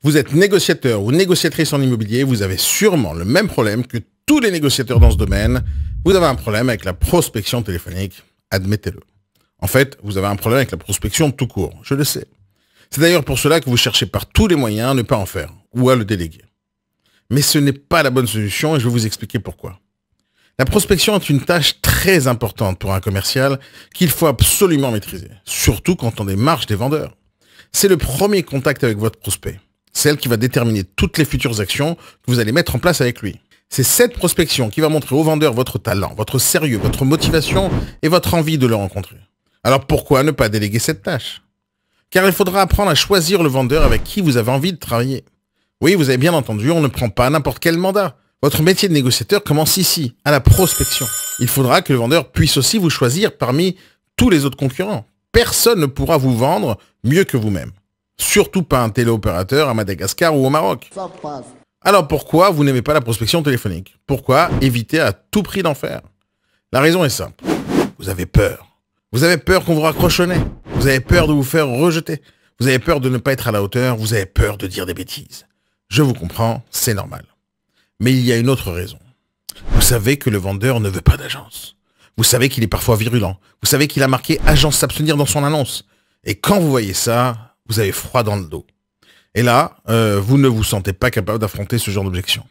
Vous êtes négociateur ou négociatrice en immobilier, vous avez sûrement le même problème que tous les négociateurs dans ce domaine. Vous avez un problème avec la prospection téléphonique, admettez-le. En fait, vous avez un problème avec la prospection tout court, je le sais. C'est d'ailleurs pour cela que vous cherchez par tous les moyens à ne pas en faire ou à le déléguer. Mais ce n'est pas la bonne solution et je vais vous expliquer pourquoi. La prospection est une tâche très importante pour un commercial qu'il faut absolument maîtriser, surtout quand on démarche des vendeurs. C'est le premier contact avec votre prospect, celle qui va déterminer toutes les futures actions que vous allez mettre en place avec lui. C'est cette prospection qui va montrer au vendeur votre talent, votre sérieux, votre motivation et votre envie de le rencontrer. Alors pourquoi ne pas déléguer cette tâche? Car il faudra apprendre à choisir le vendeur avec qui vous avez envie de travailler. Oui, vous avez bien entendu, on ne prend pas n'importe quel mandat. Votre métier de négociateur commence ici, à la prospection. Il faudra que le vendeur puisse aussi vous choisir parmi tous les autres concurrents. Personne ne pourra vous vendre mieux que vous-même. Surtout pas un téléopérateur à Madagascar ou au Maroc. Alors pourquoi vous n'aimez pas la prospection téléphonique? Pourquoi éviter à tout prix d'en faire? La raison est simple. Vous avez peur. Vous avez peur qu'on vous raccroche au nez. Vous avez peur de vous faire rejeter. Vous avez peur de ne pas être à la hauteur. Vous avez peur de dire des bêtises. Je vous comprends, c'est normal. Mais il y a une autre raison. Vous savez que le vendeur ne veut pas d'agence. Vous savez qu'il est parfois virulent. Vous savez qu'il a marqué « agence s'abstenir » dans son annonce. Et quand vous voyez ça, vous avez froid dans le dos. Et là, vous ne vous sentez pas capable d'affronter ce genre d'objection.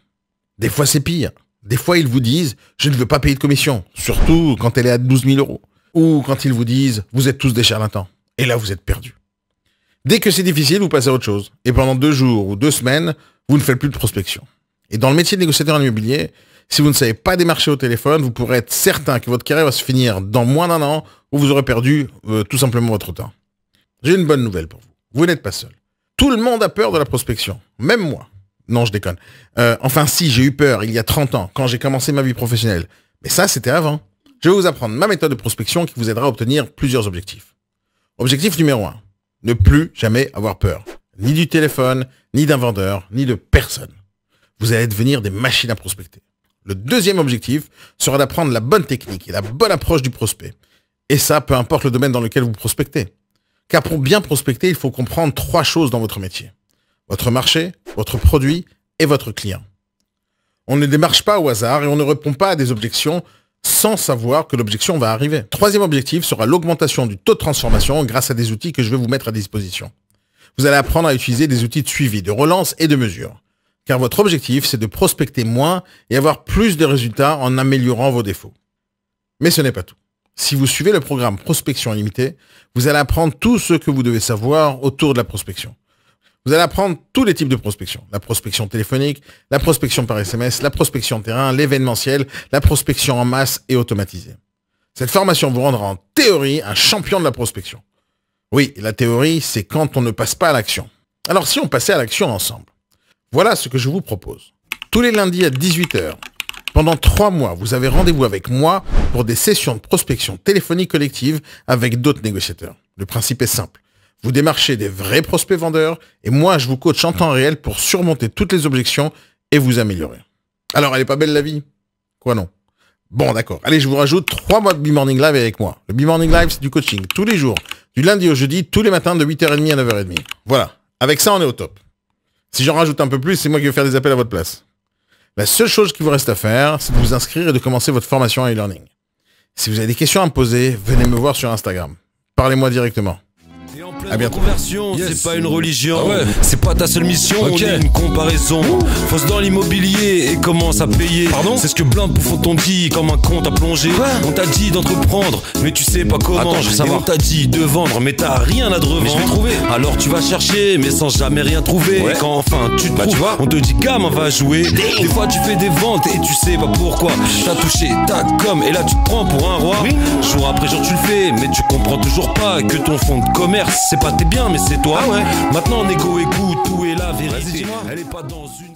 Des fois, c'est pire. Des fois, ils vous disent « je ne veux pas payer de commission », surtout quand elle est à 12 000 €. Ou quand ils vous disent « vous êtes tous des charlatans ». Et là, vous êtes perdu. Dès que c'est difficile, vous passez à autre chose. Et pendant 2 jours ou 2 semaines, vous ne faites plus de prospection. Et dans le métier de négociateur en immobilier, si vous ne savez pas démarcher au téléphone, vous pourrez être certain que votre carrière va se finir dans moins d'1 an où vous aurez perdu tout simplement votre temps. J'ai une bonne nouvelle pour vous. Vous n'êtes pas seul. Tout le monde a peur de la prospection. Même moi. Non, je déconne. Enfin si, j'ai eu peur il y a 30 ans quand j'ai commencé ma vie professionnelle. Mais ça, c'était avant. Je vais vous apprendre ma méthode de prospection qui vous aidera à obtenir plusieurs objectifs. Objectif numéro 1. Ne plus jamais avoir peur. Ni du téléphone, ni d'un vendeur, ni de personne. Vous allez devenir des machines à prospecter. Le deuxième objectif sera d'apprendre la bonne technique et la bonne approche du prospect. Et ça, peu importe le domaine dans lequel vous prospectez. Car pour bien prospecter, il faut comprendre 3 choses dans votre métier. Votre marché, votre produit et votre client. On ne démarche pas au hasard et on ne répond pas à des objections sans savoir que l'objection va arriver. Troisième objectif sera l'augmentation du taux de transformation grâce à des outils que je vais vous mettre à disposition. Vous allez apprendre à utiliser des outils de suivi, de relance et de mesure. Car votre objectif, c'est de prospecter moins et avoir plus de résultats en améliorant vos défauts. Mais ce n'est pas tout. Si vous suivez le programme Prospection Illimitée, vous allez apprendre tout ce que vous devez savoir autour de la prospection. Vous allez apprendre tous les types de prospection. La prospection téléphonique, la prospection par SMS, la prospection terrain, l'événementiel, la prospection en masse et automatisée. Cette formation vous rendra en théorie un champion de la prospection. Oui, la théorie, c'est quand on ne passe pas à l'action. Alors si on passait à l'action ensemble, voilà ce que je vous propose. Tous les lundis à 18 h, pendant 3 mois, vous avez rendez-vous avec moi pour des sessions de prospection téléphonique collective avec d'autres négociateurs. Le principe est simple. Vous démarchez des vrais prospects vendeurs et moi, je vous coach en temps réel pour surmonter toutes les objections et vous améliorer. Alors, elle est pas belle la vie? Quoi non? Bon, d'accord. Allez, je vous rajoute 3 mois de B-Morning Live avec moi. Le B-Morning Live, c'est du coaching tous les jours, du lundi au jeudi, tous les matins de 8h30 à 9h30. Voilà. Avec ça, on est au top. Si j'en rajoute un peu plus, c'est moi qui vais faire des appels à votre place. La seule chose qu'il vous reste à faire, c'est de vous inscrire et de commencer votre formation en e-learning. Si vous avez des questions à me poser, venez me voir sur Instagram. Parlez-moi directement. À bientôt. Conversion, c'est pas une religion, c'est pas ta seule mission, on est une comparaison. Fausse dans l'immobilier et commence à payer. Pardon? C'est ce que plein de bouffons t'ont dit, comme un compte à plonger. On t'a dit d'entreprendre, mais tu sais pas comment. Attends, je veux savoir. On t'a dit de vendre, mais t'as rien à te revendre. Mais je vais trouver. Alors tu vas chercher, mais sans jamais rien trouver. Et quand enfin tu te trouves, tu vois, on te dit gamin va jouer. Des fois tu fais des ventes et tu sais pas pourquoi. T'as touché ta com et là tu te prends pour un roi. Jour après jour tu le fais, mais tu comprends toujours pas que ton fonds de commerce, c'est pas t'es bien, mais c'est toi. Maintenant, négo, écoute, où est la vérité? Elle est pas dans une...